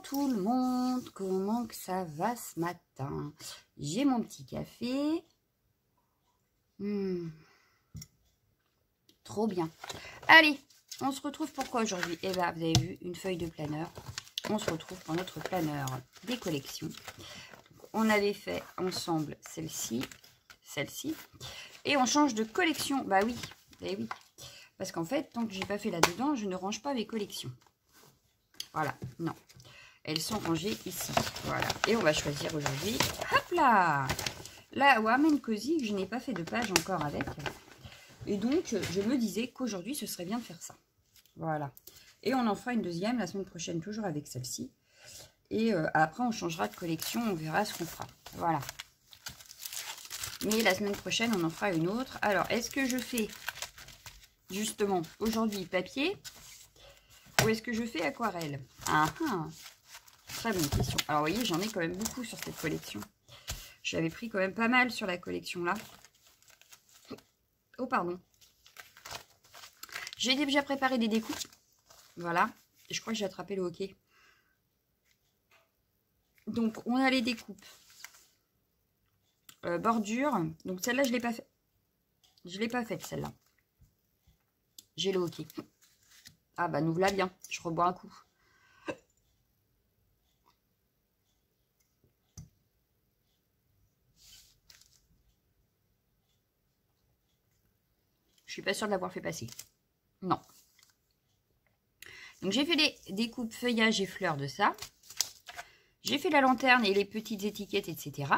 tout le monde, comment que ça va ce matin? J'ai mon petit café. Trop bien. Allez, on se retrouve pour quoi aujourd'hui? Eh bien, vous avez vu, une feuille de planeur. On se retrouve pour notre planeur des collections. Donc, on avait fait ensemble celle-ci, celle-ci. Et on change de collection. Bah oui, eh oui. Parce qu'en fait, tant que j'ai pas fait là-dedans, je ne range pas mes collections. Voilà, non. Elles sont rangées ici. Voilà. Et on va choisir aujourd'hui. Hop là! La Warm & Cozy, que je n'ai pas fait de page encore avec. Et donc, je me disais qu'aujourd'hui, ce serait bien de faire ça. Voilà. Et on en fera une deuxième la semaine prochaine, toujours avec celle-ci. Et après, on changera de collection. On verra ce qu'on fera. Voilà. Mais la semaine prochaine, on en fera une autre. Alors, est-ce que je fais, justement, aujourd'hui papier ou est-ce que je fais aquarelle? Très bonne question. Alors, vous voyez, j'en ai quand même beaucoup sur cette collection. J'avais pris quand même pas mal sur la collection là. Oh, pardon. J'ai déjà préparé des découpes. Voilà. Et je crois que j'ai attrapé le hockey. Donc, on a les découpes. Bordure. Donc, celle-là, je ne l'ai pas fait. Je ne l'ai pas faite, celle-là. J'ai le hockey. Ah, bah, nous voilà bien. Je rebois un coup. Je suis pas sûre de l'avoir fait passer. Non. Donc, j'ai fait les découpes feuillage et fleurs de ça. J'ai fait la lanterne et les petites étiquettes, etc.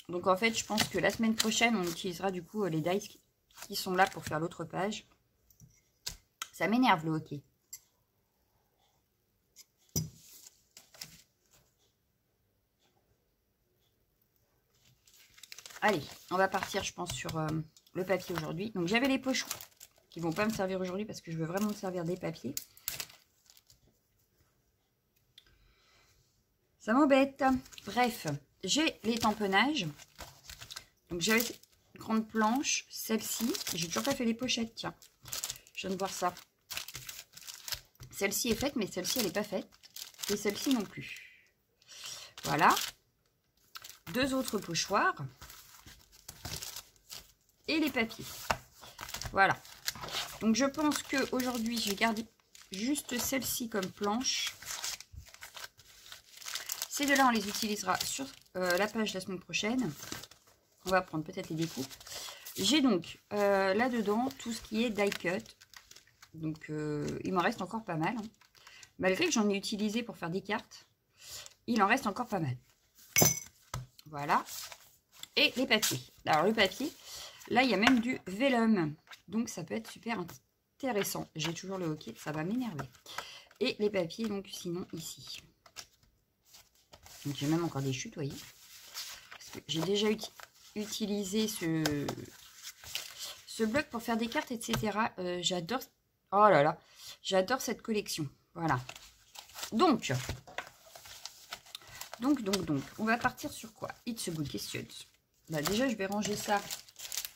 Donc, en fait, je pense que la semaine prochaine, on utilisera du coup les dies qui sont là pour faire l'autre page. Ça m'énerve le hockey. Allez, on va partir, je pense, sur le papier aujourd'hui. Donc, j'avais les poches qui ne vont pas me servir aujourd'hui parce que je veux vraiment me servir des papiers. Ça m'embête. Bref, j'ai les tamponnages. Donc, j'avais une grande planche, celle-ci. J'ai toujours pas fait les pochettes, tiens. Je viens de voir ça. Celle-ci est faite, mais celle-ci, elle n'est pas faite. Et celle-ci non plus. Voilà. Deux autres pochoirs. Et les papiers. Voilà. Donc, je pense qu'aujourd'hui, je vais garder juste celle-ci comme planche. Ces deux-là, on les utilisera sur la page la semaine prochaine. On va prendre peut-être les découpes. J'ai donc là-dedans tout ce qui est die cut. Donc, il m'en reste encore pas mal. Hein. Malgré que j'en ai utilisé pour faire des cartes, il en reste encore pas mal. Voilà. Et les papiers. Alors, le papier, là, il y a même du vélum. Donc, ça peut être super intéressant. J'ai toujours le hockey, ça va m'énerver. Et les papiers, donc, sinon, ici. Donc, j'ai même encore des chutes, vous voyez. J'ai déjà utilisé ce bloc pour faire des cartes, etc. J'adore. Oh là là. J'adore cette collection. Voilà. Donc, on va partir sur quoi? It's a good question. Bah, déjà, je vais ranger ça,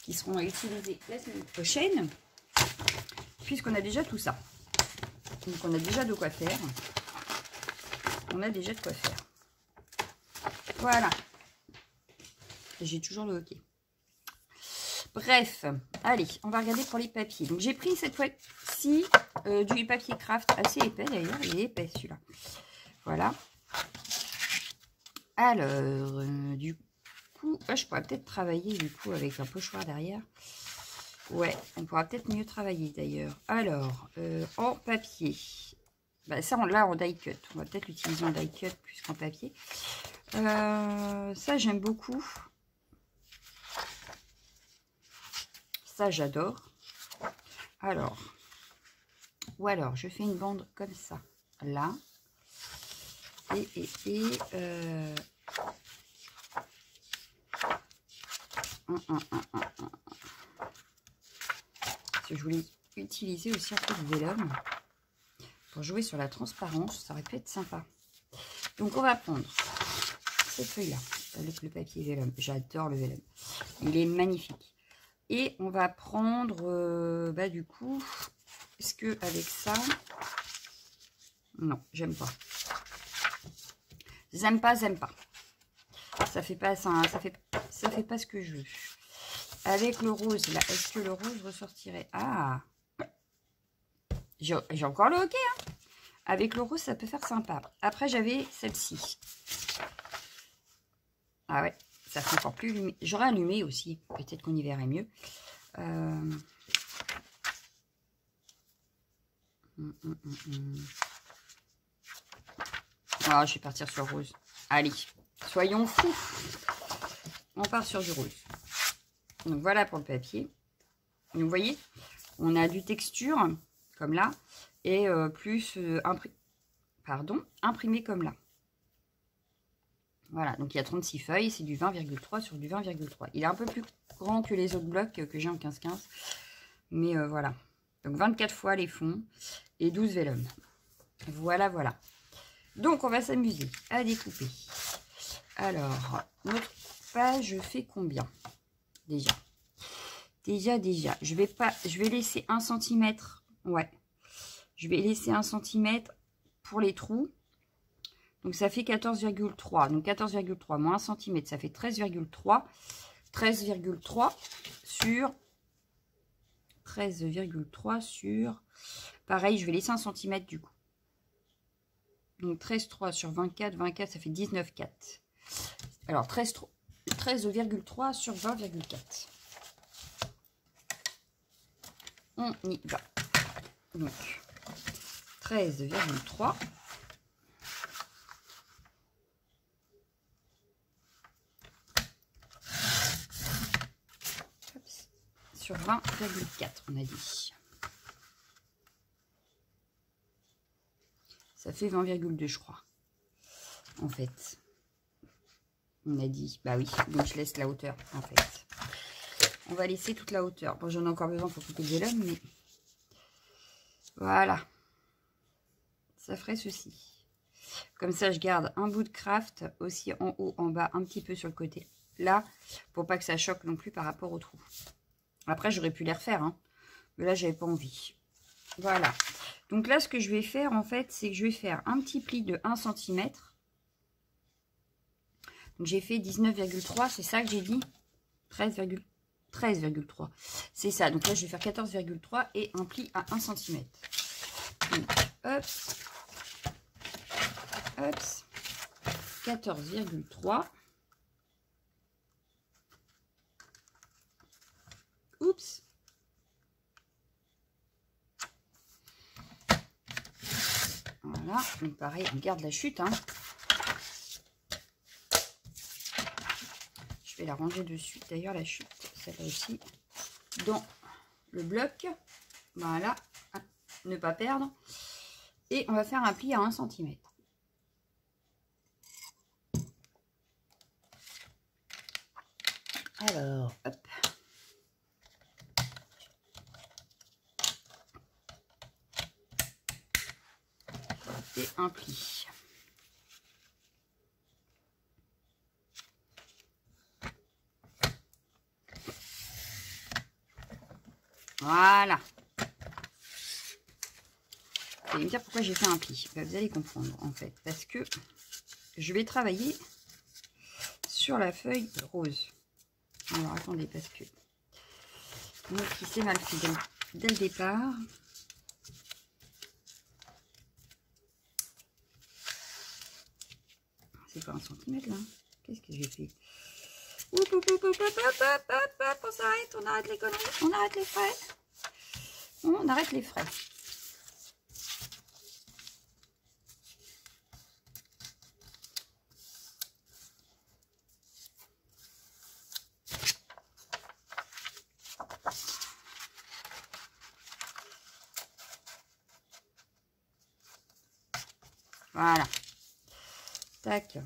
qui seront à utiliser la semaine prochaine, puisqu'on a déjà tout ça. Donc, on a déjà de quoi faire. On a déjà de quoi faire. Voilà. J'ai toujours le hockey. Bref, allez, on va regarder pour les papiers. Donc, j'ai pris cette fois-ci du papier craft assez épais d'ailleurs. Il est épais celui-là. Voilà. Alors, du coup, je pourrais peut-être travailler du coup avec un pochoir derrière. Ouais, on pourra peut-être mieux travailler d'ailleurs. Alors, en papier. Bah, ça, là, en die cut. On va peut-être l'utiliser en die cut plus qu'en papier. Ça, j'aime beaucoup. Ça, j'adore. Alors, ou alors, je fais une bande comme ça, là. Je voulais utiliser aussi un peu de vélum pour jouer sur la transparence. Ça aurait pu être sympa. Donc, on va prendre cette feuille-là avec le papier vélum. J'adore le vélum. Il est magnifique. Et on va prendre, du coup, est-ce que avec ça... Non, j'aime pas. J'aime pas, j'aime pas. Ça fait pas ce que je veux. Avec le rose, là, est-ce que le rose ressortirait? Ah, j'ai encore le hockey, hein. Avec le rose, ça peut faire sympa. Après, j'avais celle-ci. Ah ouais, ça fait encore plus lumineux. J'aurais allumé aussi. Peut-être qu'on y verrait mieux. Ah, je vais partir sur rose. Allez, soyons fous. On part sur du rose. Donc, voilà pour le papier. Donc, vous voyez, on a du texture, comme là, et plus imprimé comme là. Voilà, donc il y a 36 feuilles, c'est du 20,3 sur du 20,3. Il est un peu plus grand que les autres blocs que j'ai en 15-15. Mais voilà. Donc 24 fois les fonds et 12 vellum. Voilà, voilà. Donc on va s'amuser à découper. Alors, notre page fait combien? Déjà. Je vais laisser 1 cm. Ouais. Je vais laisser 1 cm pour les trous. Donc, ça fait 14,3. Donc, 14,3 moins 1 cm, ça fait 13,3. 13,3 sur... 13,3 sur... Pareil, je vais laisser 1 cm du coup. Donc, 13,3 sur 24. 24, ça fait 19,4. Alors, 13,3 sur 20,4. On y va. Donc, 13,3. Sur 20,4, on a dit. Ça fait 20,2, je crois. En fait. On a dit. Bah oui, donc je laisse la hauteur, en fait. On va laisser toute la hauteur. Bon, j'en ai encore besoin pour couper le vellum, mais... Voilà. Ça ferait ceci. Comme ça, je garde un bout de craft aussi en haut, en bas, un petit peu sur le côté. Là, pour pas que ça choque non plus par rapport au trou. Après, j'aurais pu les refaire, hein. Mais là, j'avais pas envie. Voilà. Donc là, ce que je vais faire, en fait, c'est que je vais faire un petit pli de 1 cm. Donc, j'ai fait 19,3. C'est ça que j'ai dit 13,3. C'est ça. Donc là, je vais faire 14,3 et un pli à 1 cm. Donc, hop. Hop. 14,3. Oups. Voilà, donc pareil, on garde la chute, hein. Je vais la ranger dessus. D'ailleurs, la chute, celle-là aussi, dans le bloc. Voilà, ne pas perdre. Et on va faire un pli à 1 cm. Alors, hop. Et un pli. Voilà. Vous allez me dire pourquoi j'ai fait un pli. Vous allez comprendre en fait. Parce que je vais travailler sur la feuille rose. Alors attendez, parce que moi qui s'est mal fait dès le départ. C'est pas 1 cm là. Qu'est-ce que j'ai fait? On s'arrête, on arrête les conneries, on arrête les frais. On arrête les frais. Voilà. Tac.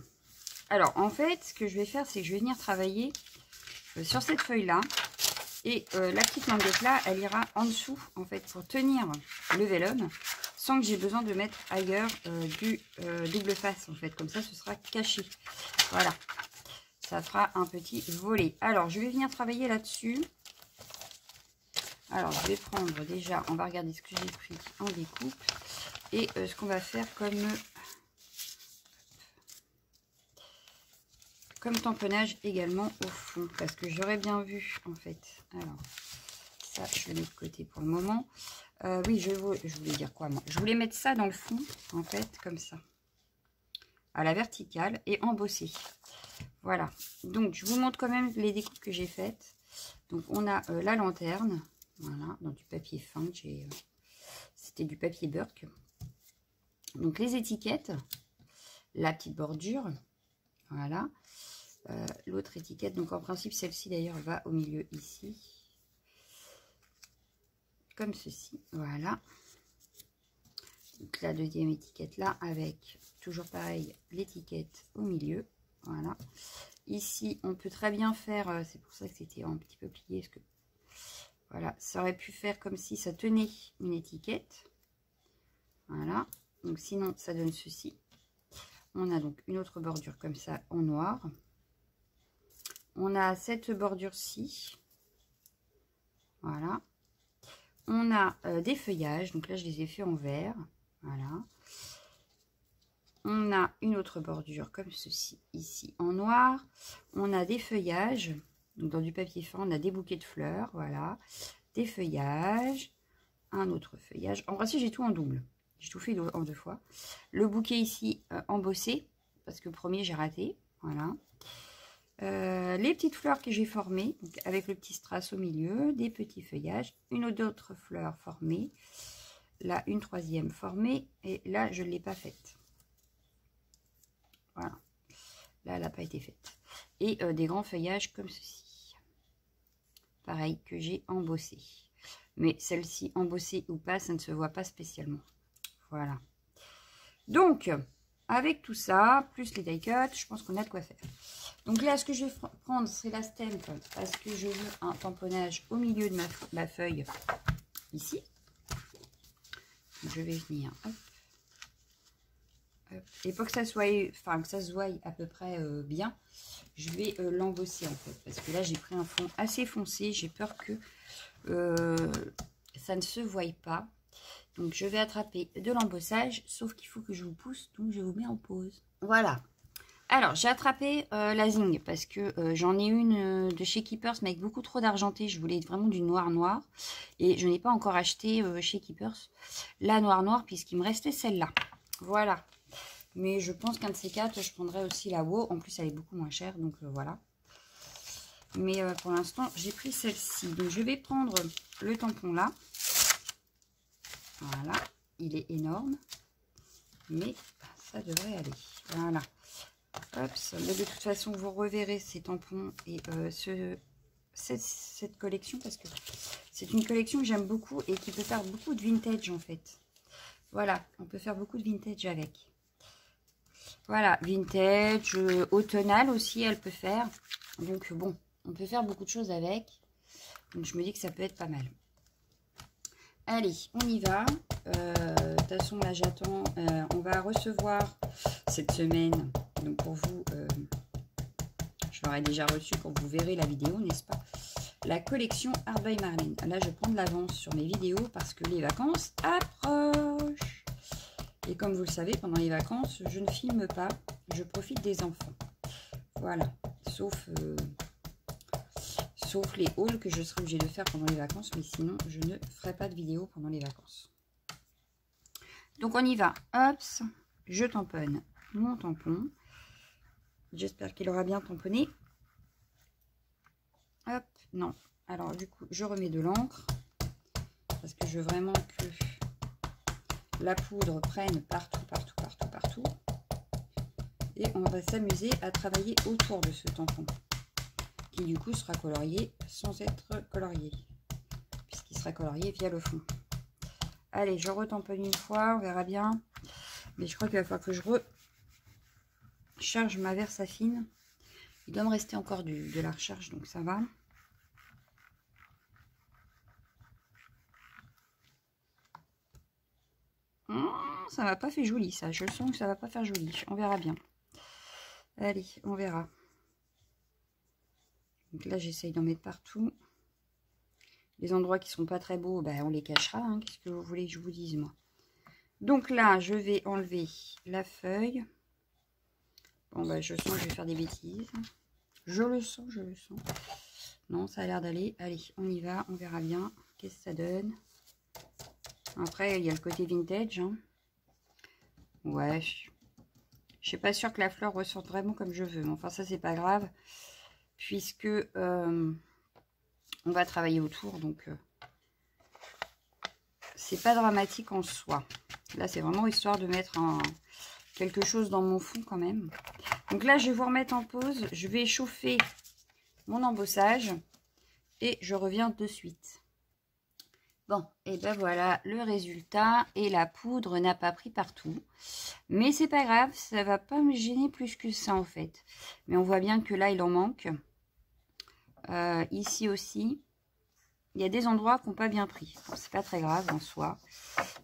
Alors, en fait, ce que je vais faire, c'est que je vais venir travailler sur cette feuille-là. Et la petite languette là, elle ira en dessous, en fait, pour tenir le vellum, sans que j'ai besoin de mettre ailleurs du double face, en fait. Comme ça, ce sera caché. Voilà. Ça fera un petit volet. Alors, je vais venir travailler là-dessus. Alors, je vais prendre déjà, on va regarder ce que j'ai pris en découpe. Et ce qu'on va faire comme... comme tamponnage également au fond, parce que j'aurais bien vu en fait. Alors, ça, je le mets de côté pour le moment. Oui, je voulais dire quoi moi? Je voulais mettre ça dans le fond, en fait, comme ça, à la verticale et embossé. Voilà. Donc, je vous montre quand même les découpes que j'ai faites. Donc, on a la lanterne, voilà, dans du papier fin. C'était du papier Burke. Donc, les étiquettes, la petite bordure, voilà. L'autre étiquette, donc en principe, celle-ci d'ailleurs va au milieu ici. Comme ceci, voilà. Donc la deuxième étiquette là, avec toujours pareil, l'étiquette au milieu, voilà. Ici, on peut très bien faire, c'est pour ça que c'était un petit peu plié, parce que voilà, ça aurait pu faire comme si ça tenait une étiquette, voilà. Donc sinon, ça donne ceci. On a donc une autre bordure comme ça en noir. On a cette bordure-ci, voilà. On a des feuillages, donc là je les ai fait en vert, voilà. On a une autre bordure comme ceci, ici en noir. On a des feuillages, donc dans du papier fin, on a des bouquets de fleurs, voilà. Des feuillages, un autre feuillage. En principe, j'ai tout en double, j'ai tout fait en 2 fois. Le bouquet ici embossé, parce que le premier j'ai raté, voilà. Les petites fleurs que j'ai formées, donc avec le petit strass au milieu, des petits feuillages, une autre fleur formée, là une troisième formée, et là je ne l'ai pas faite. Voilà, là elle n'a pas été faite. Et des grands feuillages comme ceci, pareil que j'ai embossé. Mais celle-ci embossée ou pas, ça ne se voit pas spécialement. Voilà. Donc, avec tout ça, plus les die cuts, je pense qu'on a de quoi faire. Donc là, ce que je vais prendre, c'est la stamp, parce que je veux un tamponnage au milieu de ma feuille, ici. Donc, je vais venir, hop, hop. Et pour que ça soit, enfin que ça se voie à peu près bien, je vais l'embosser en fait, parce que là j'ai pris un fond assez foncé, j'ai peur que ça ne se voie pas. Donc je vais attraper de l'embossage, sauf qu'il faut que je vous pousse, donc je vous mets en pause. Voilà. Alors, j'ai attrapé la Zing parce que j'en ai une de chez Keepers, mais avec beaucoup trop d'argenté. Je voulais vraiment du noir. Et je n'ai pas encore acheté chez Keepers la noir, puisqu'il me restait celle-là. Voilà. Mais je pense qu'un de ces 4, je prendrai aussi la WoW. En plus, elle est beaucoup moins chère, donc voilà. Mais pour l'instant, j'ai pris celle-ci. Donc, je vais prendre le tampon là. Voilà. Il est énorme. Mais ça devrait aller. Voilà. Hop, mais de toute façon, vous reverrez ces tampons et cette collection, parce que c'est une collection que j'aime beaucoup et qui peut faire beaucoup de vintage en fait. Voilà, on peut faire beaucoup de vintage avec. Voilà, vintage, automnal aussi, elle peut faire. Donc bon, on peut faire beaucoup de choses avec. Donc je me dis que ça peut être pas mal. Allez, on y va. De toute façon, là, j'attends. On va recevoir cette semaine. Donc, pour vous, je l'aurai déjà reçu quand vous verrez la vidéo, n'est-ce pas? La collection Art by Marlene. Là, je prends de l'avance sur mes vidéos parce que les vacances approchent. Et comme vous le savez, pendant les vacances, je ne filme pas. Je profite des enfants. Voilà. Sauf les hauls que je serai obligée de faire pendant les vacances, mais sinon je ne ferai pas de vidéo pendant les vacances. Donc on y va. Hop, je tamponne mon tampon. J'espère qu'il aura bien tamponné. Hop, non. Alors du coup, je remets de l'encre parce que je veux vraiment que la poudre prenne partout. Et on va s'amuser à travailler autour de ce tampon, qui du coup sera colorié sans être colorié, puisqu'il sera colorié via le fond. Allez, je retamponne une fois, on verra bien. Mais je crois qu'il va falloir que je recharge ma Versafine. Il doit me rester encore de la recharge, donc ça va. Ça m'a pas fait joli ça, je sens que ça va pas faire joli, on verra bien. Allez, on verra. Donc là, j'essaye d'en mettre partout. Les endroits qui sont pas très beaux, ben, on les cachera. Hein. Qu'est-ce que vous voulez que je vous dise, moi? Donc là, je vais enlever la feuille. Bon, bah, je sens que je vais faire des bêtises. Je le sens, je le sens. Non, ça a l'air d'aller. Allez, on y va, on verra bien. Qu'est-ce que ça donne? Après, il y a le côté vintage. Hein. Ouais, je suis pas sûre que la fleur ressorte vraiment comme je veux. Mais enfin, ça, c'est pas grave. Puisque on va travailler autour. Donc, c'est pas dramatique en soi. Là, c'est vraiment histoire de mettre quelque chose dans mon fond quand même. Donc là, je vais vous remettre en pause. Je vais chauffer mon embossage. Et je reviens de suite. Bon, et ben voilà le résultat. Et la poudre n'a pas pris partout. Mais c'est pas grave, ça va pas me gêner plus que ça en fait. Mais on voit bien que là, il en manque. Ici aussi. Il y a des endroits qui n'ont pas bien pris. Bon, c'est pas très grave en soi.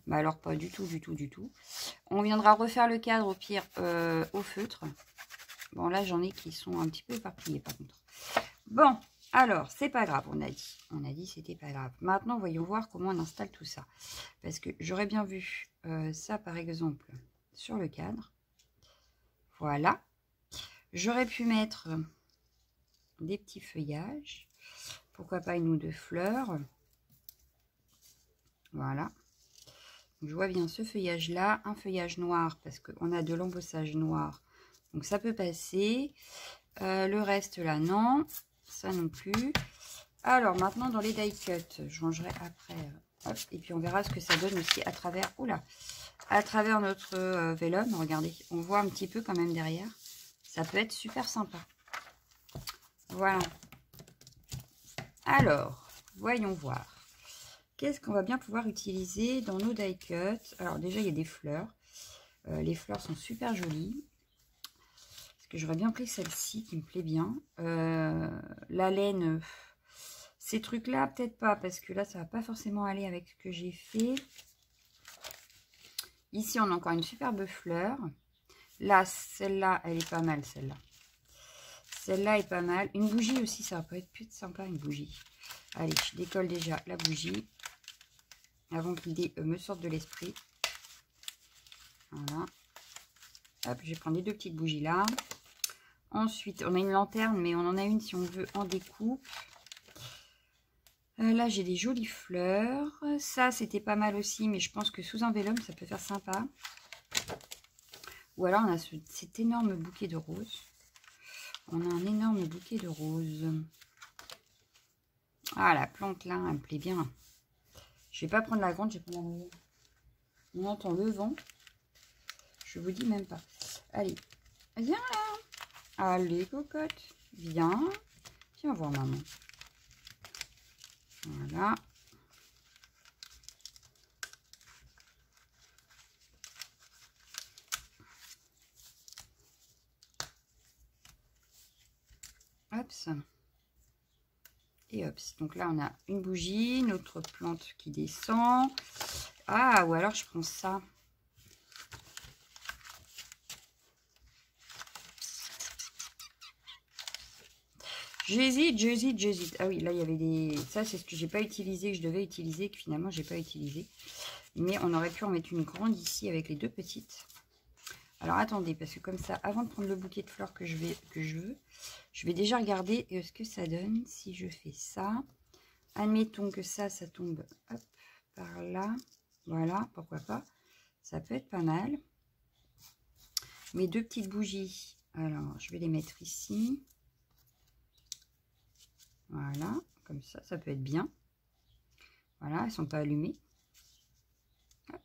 Mais alors pas du tout, du tout, du tout. On viendra refaire le cadre au pire au feutre. Bon, là, j'en ai qui sont un petit peu éparpillés par contre. Bon. Alors, c'est pas grave, on a dit. On a dit c'était pas grave. Maintenant, voyons voir comment on installe tout ça. Parce que j'aurais bien vu ça, par exemple, sur le cadre. Voilà. J'aurais pu mettre des petits feuillages. Pourquoi pas une ou deux fleurs. Voilà. Donc, je vois bien ce feuillage-là. Un feuillage noir, parce qu'on a de l'embossage noir. Donc, ça peut passer. Le reste, là, non. Ça non plus. Alors maintenant dans les die cut, je rangerai après. Hop, et puis on verra ce que ça donne aussi à travers. Oula, à travers notre vélum. Regardez, on voit un petit peu quand même derrière. Ça peut être super sympa. Voilà. Alors, voyons voir. Qu'est-ce qu'on va bien pouvoir utiliser dans nos die cut? Alors déjà il y a des fleurs. Les fleurs sont super jolies. J'aurais bien pris celle-ci qui me plaît bien. La laine, ces trucs-là, peut-être pas, parce que là, ça va pas forcément aller avec ce que j'ai fait. Ici, on a encore une superbe fleur. Là, celle-là, elle est pas mal, celle-là. Celle-là est pas mal. Une bougie aussi, ça peut être plus sympa, une bougie. Allez, je décolle déjà la bougie. Avant que l'idée me sorte de l'esprit. Voilà. Hop, je vais prendre les deux petites bougies là. Ensuite, on a une lanterne, mais on en a une si on veut en découpe. Là, j'ai des jolies fleurs. Ça, c'était pas mal aussi, mais je pense que sous un vélum, ça peut faire sympa. Ou alors, on a cet énorme bouquet de roses. On a un énorme bouquet de roses. Ah, la plante là, elle me plaît bien. Je vais pas prendre la grande, je vais prendre la moyenne. On entend le vent. Je vous dis même pas. Allez, viens là. Allez, cocotte, viens. Viens voir maman. Voilà. Hop. Et hop. Donc là, on a une bougie, notre plante qui descend. Ah, ou alors je prends ça. J'hésite. Ah oui, là, il y avait des... Ça, c'est ce que j'ai pas utilisé, que je devais utiliser, que finalement, j'ai pas utilisé. Mais on aurait pu en mettre une grande ici avec les deux petites. Alors, attendez, parce que comme ça, avant de prendre le bouquet de fleurs que je veux, je vais déjà regarder ce que ça donne si je fais ça. Admettons que ça tombe hop, par là. Voilà, pourquoi pas. Ça peut être pas mal. Mes deux petites bougies, alors, je vais les mettre ici. Voilà, comme ça peut être bien. Voilà, elles ne sont pas allumées. Hop.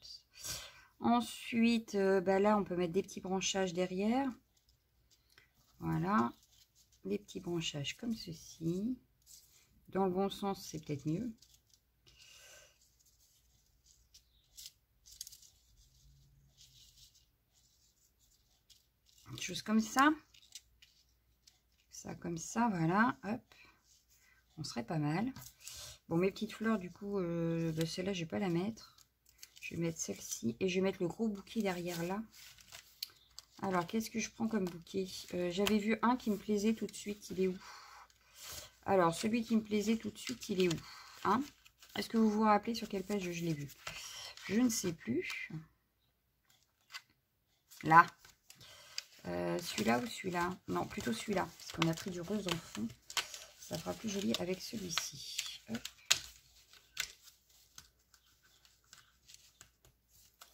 Ensuite, là, on peut mettre des petits branchages derrière. Voilà, des petits branchages comme ceci. Dans le bon sens, c'est peut-être mieux. Une chose comme ça. Ça comme ça, voilà, hop. On serait pas mal. Bon, mes petites fleurs, du coup, celle-là, je vais pas la mettre. Je vais mettre celle-ci et je vais mettre le gros bouquet derrière là. Alors, qu'est-ce que je prends comme bouquet? J'avais vu un qui me plaisait tout de suite. Il est où? Alors, celui qui me plaisait tout de suite, il est où? Hein? Est-ce que vous vous rappelez sur quelle page je l'ai vu? Je ne sais plus. Là. Celui-là ou celui-là? Non, plutôt celui-là, parce qu'on a pris du rose dans le fond. Ça fera plus joli avec celui-ci. Hop.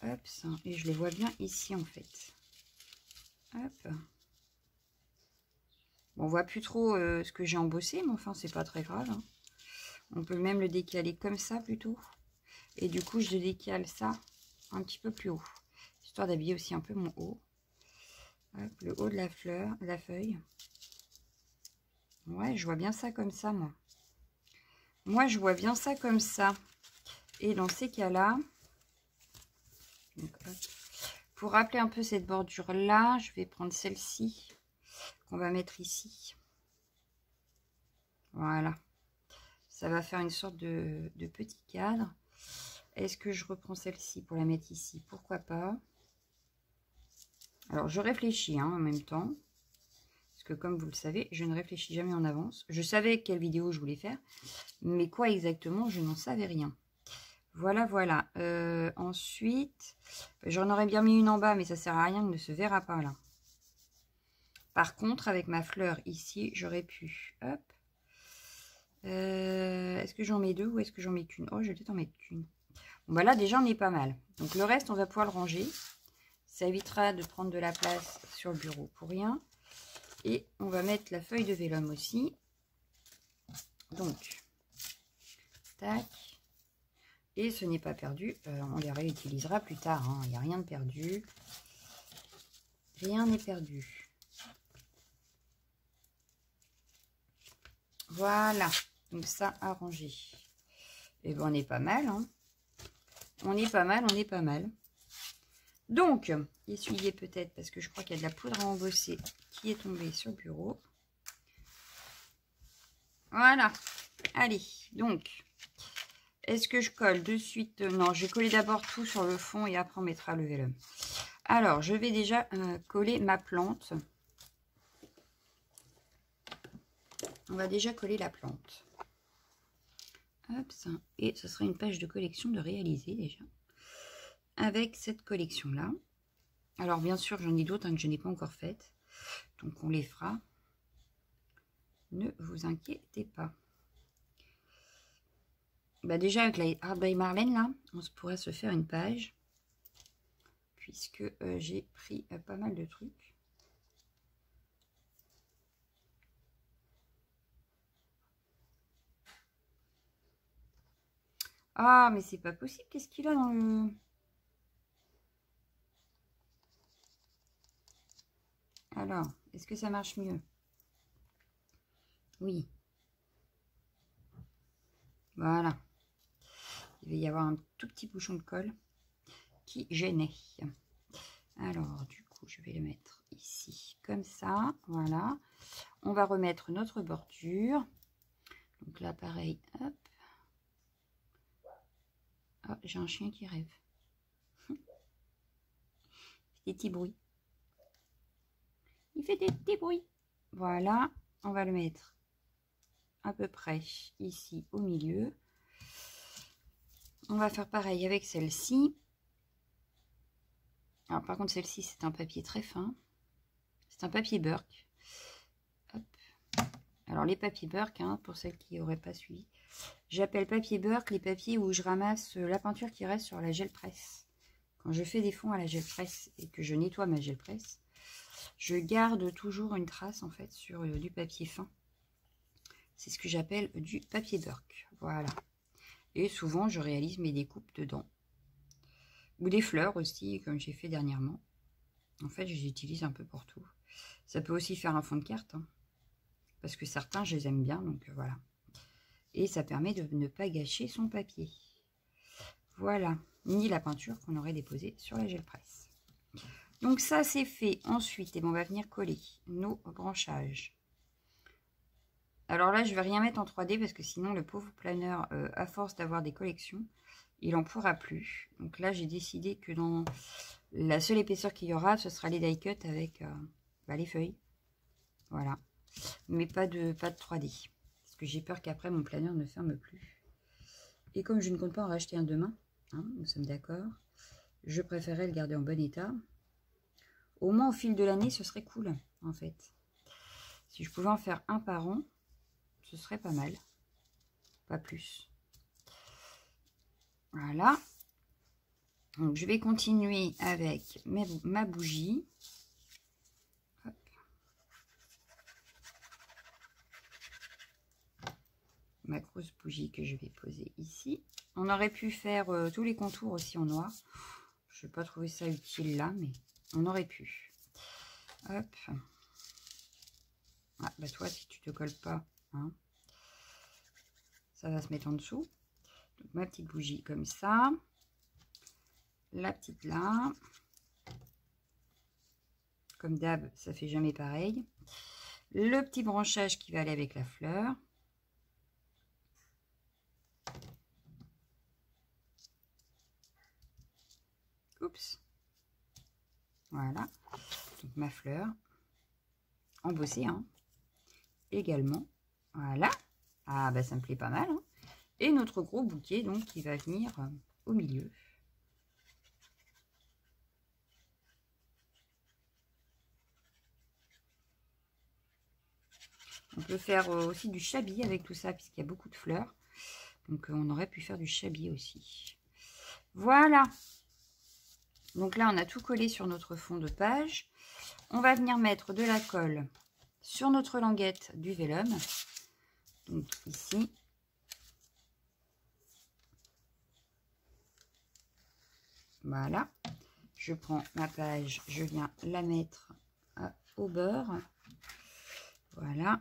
Hop, ça. Et je les vois bien ici en fait. Hop. Bon, on voit plus trop ce que j'ai embossé, mais enfin, c'est pas très grave. Hein. On peut même le décaler comme ça plutôt. Et du coup, je décale ça un petit peu plus haut. Histoire d'habiller aussi un peu mon haut. Hop, le haut de la fleur, de la feuille. Ouais, je vois bien ça comme ça, moi. Moi, je vois bien ça comme ça. Et dans ces cas-là, pour rappeler un peu cette bordure-là, je vais prendre celle-ci qu'on va mettre ici. Voilà. Ça va faire une sorte de petit cadre. Est-ce que je reprends celle-ci pour la mettre ici? Pourquoi pas? Alors, je réfléchis hein, en même temps. Parce que comme vous le savez, je ne réfléchis jamais en avance. Je savais quelle vidéo je voulais faire. Mais quoi exactement, je n'en savais rien. Voilà, voilà. Ensuite, j'en aurais bien mis une en bas, mais ça sert à rien, elle ne se verra pas là. Par contre, avec ma fleur ici, j'aurais pu... Hop. Est-ce que j'en mets deux ou est-ce que j'en mets qu'une? Oh, je vais peut-être en mettre qu'une. Bon, bah là, déjà, on est pas mal. Donc, le reste, on va pouvoir le ranger. Ça évitera de prendre de la place sur le bureau pour rien. Et on va mettre la feuille de vélum aussi. Donc, tac. Et ce n'est pas perdu. On les réutilisera plus tard. Hein. Il n'y a rien de perdu. Rien n'est perdu. Voilà. Donc, ça, à ranger. Et ben, on est pas mal. Hein. On est pas mal, on est pas mal. Donc, essuyer peut-être, parce que je crois qu'il y a de la poudre à embosser qui est tombée sur le bureau. Voilà. Allez, donc, est-ce que je colle de suite? Non, je vais coller d'abord tout sur le fond et après on mettra le vélum. Alors, je vais déjà coller ma plante. On va déjà coller la plante. Hop, ça. Et ce sera une page de collection de réaliser déjà. Avec cette collection-là. Alors, bien sûr, j'en ai d'autres que je n'ai pas encore faites. Donc, on les fera. Ne vous inquiétez pas. Bah déjà, avec la Art by Marlène, là, on pourrait se faire une page. Puisque j'ai pris pas mal de trucs. Ah, mais c'est pas possible. Qu'est-ce qu'il a dans le... Alors, est-ce que ça marche mieux? Oui. Voilà. Il va y avoir un tout petit bouchon de colle qui gênait. Alors, du coup, je vais le mettre ici, comme ça. Voilà. On va remettre notre bordure. Donc là, pareil. Hop. Ah, j'ai un chien qui rêve. Des petits bruits. Il fait des petits bruits. Voilà. On va le mettre à peu près ici au milieu. On va faire pareil avec celle-ci. Alors par contre celle-ci c'est un papier très fin. C'est un papier Burke. Hop. Alors les papiers Burke, hein, pour celles qui n'auraient pas suivi. J'appelle papier Burke les papiers où je ramasse la peinture qui reste sur la gel presse. Quand je fais des fonds à la gel presse et que je nettoie ma gel presse, je garde toujours une trace en fait sur du papier fin. C'est ce que j'appelle du papier Burke. Voilà. Et souvent, je réalise mes découpes dedans. Ou des fleurs aussi, comme j'ai fait dernièrement. En fait, je les utilise un peu pour tout. Ça peut aussi faire un fond de carte. Hein, parce que certains, je les aime bien. Donc, voilà. Et ça permet de ne pas gâcher son papier. Voilà. Ni la peinture qu'on aurait déposée sur la gel presse. Donc, ça, c'est fait. Ensuite, on va venir coller nos branchages. Alors là, je ne vais rien mettre en 3D parce que sinon, le pauvre planeur, à force d'avoir des collections, il n'en pourra plus. Donc là, j'ai décidé que dans la seule épaisseur qu'il y aura, ce sera les die cut avec les feuilles. Voilà. Mais pas de 3D. Parce que j'ai peur qu'après, mon planeur ne ferme plus. Et comme je ne compte pas en racheter un demain, hein, nous sommes d'accord, je préférerais le garder en bon état. Au moins au fil de l'année, ce serait cool, en fait. Si je pouvais en faire un par an, ce serait pas mal. Pas plus. Voilà. Donc, je vais continuer avec ma bougie. Hop. Ma grosse bougie que je vais poser ici. On aurait pu faire tous les contours aussi en noir. Je n'ai pas trouvé ça utile là, mais on aurait pu. Hop. Ah, bah toi, si tu te colles pas, hein, ça va se mettre en dessous. Donc, ma petite bougie comme ça. La petite là. Comme d'hab, ça fait jamais pareil. Le petit branchage qui va aller avec la fleur. Oups. Voilà. Donc, ma fleur. Embossée, hein. Également. Voilà. Ah, bah ça me plaît pas mal. Hein. Et notre gros bouquet, donc, qui va venir au milieu. On peut faire aussi du chablis avec tout ça, puisqu'il y a beaucoup de fleurs. Donc, on aurait pu faire du chablis aussi. Voilà. Donc là, on a tout collé sur notre fond de page. On va venir mettre de la colle sur notre languette du vellum. Donc ici. Voilà. Je prends ma page, je viens la mettre au bord. Voilà.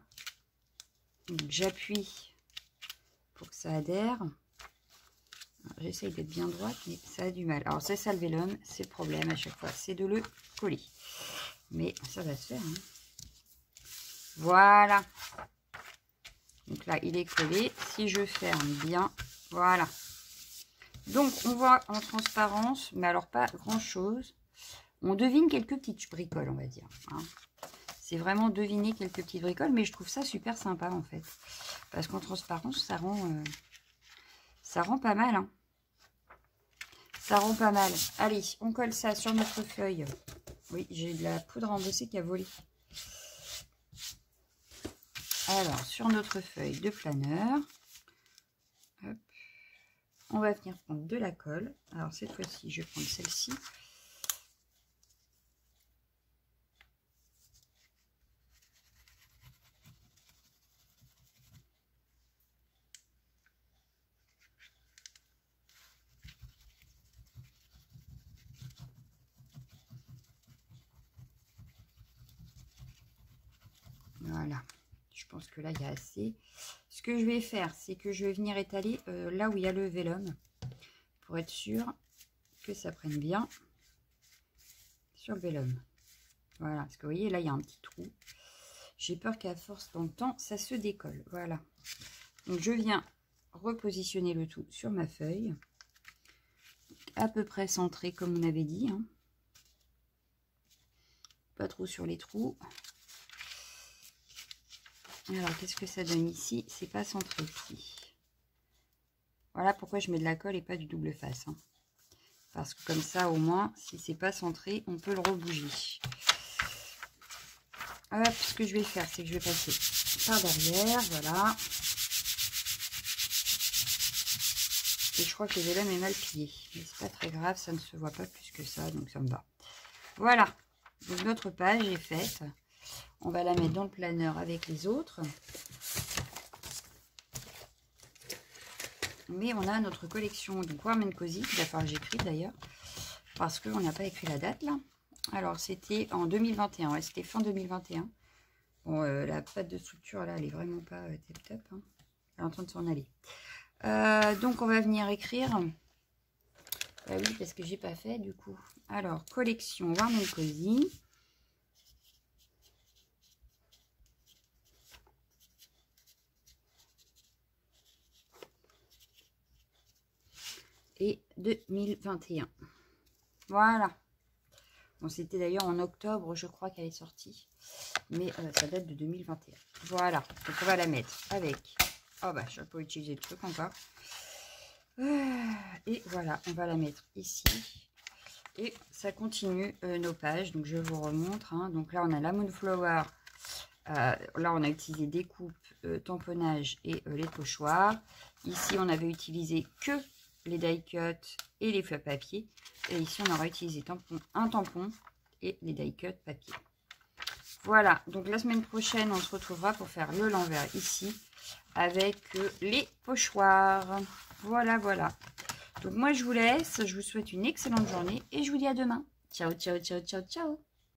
J'appuie pour que ça adhère. J'essaye d'être bien droite, mais ça a du mal. Alors, c'est ça le vellum, c'est le problème à chaque fois, c'est de le coller. Mais ça va se faire. Hein. Voilà. Donc là, il est collé. Si je ferme bien, voilà. Donc, on voit en transparence, mais alors pas grand-chose. On devine quelques petites bricoles, on va dire. Hein. C'est vraiment deviner quelques petites bricoles, mais je trouve ça super sympa, en fait. Parce qu'en transparence, ça rend pas mal. Hein. Ça rend pas mal. Allez, on colle ça sur notre feuille. Oui, j'ai de la poudre embossée qui a volé. Alors, sur notre feuille de planeur, hop, on va venir prendre de la colle. Alors, cette fois-ci, je vais prendre celle-ci. Voilà. Je pense que là, il y a assez. Ce que je vais faire, c'est que je vais venir étaler là où il y a le vellum. Pour être sûr que ça prenne bien sur le vellum. Voilà. Parce que vous voyez, là, il y a un petit trou. J'ai peur qu'à force dans le temps, ça se décolle. Voilà. Donc, je viens repositionner le tout sur ma feuille. À peu près centré, comme on avait dit. Hein. Pas trop sur les trous. Alors, qu'est-ce que ça donne ici? C'est pas centré ici. Voilà pourquoi je mets de la colle et pas du double face. Hein. Parce que comme ça, au moins, si c'est pas centré, on peut le rebouger. Hop, ce que je vais faire, c'est que je vais passer par derrière, voilà. Et je crois que le vellum est mal plié. Mais c'est pas très grave, ça ne se voit pas plus que ça, donc ça me va. Voilà, donc notre page est faite. On va la mettre dans le planeur avec les autres. Mais on a notre collection donc Warm & Cozy, il va falloir que j'écrive d'ailleurs, parce qu'on n'a pas écrit la date là. Alors c'était en 2021, ouais, c'était fin 2021. Bon, la pâte de structure là, elle est vraiment pas tip top. Hein. Elle est en train de s'en aller. Donc on va venir écrire. Bah oui, parce que j'ai pas fait du coup. Alors, collection Warm & Cozy. Et 2021. Voilà. Bon, c'était d'ailleurs en octobre, je crois qu'elle est sortie. Mais ça date de 2021. Voilà. Donc, on va la mettre avec... Oh, bah, je vais pas utiliser le truc encore. Et voilà, on va la mettre ici. Et ça continue nos pages. Donc, je vous remontre. Hein. Donc, là, on a la Moonflower. Là, on a utilisé découpe, tamponnage et les pochoirs. Ici, on avait utilisé que les die cut et les feuilles papier. Et ici, on aura utilisé un tampon et les die cut papier. Voilà, donc la semaine prochaine, on se retrouvera pour faire le l'envers ici avec les pochoirs. Voilà, voilà. Donc moi, je vous laisse. Je vous souhaite une excellente journée et je vous dis à demain. Ciao, ciao, ciao, ciao, ciao.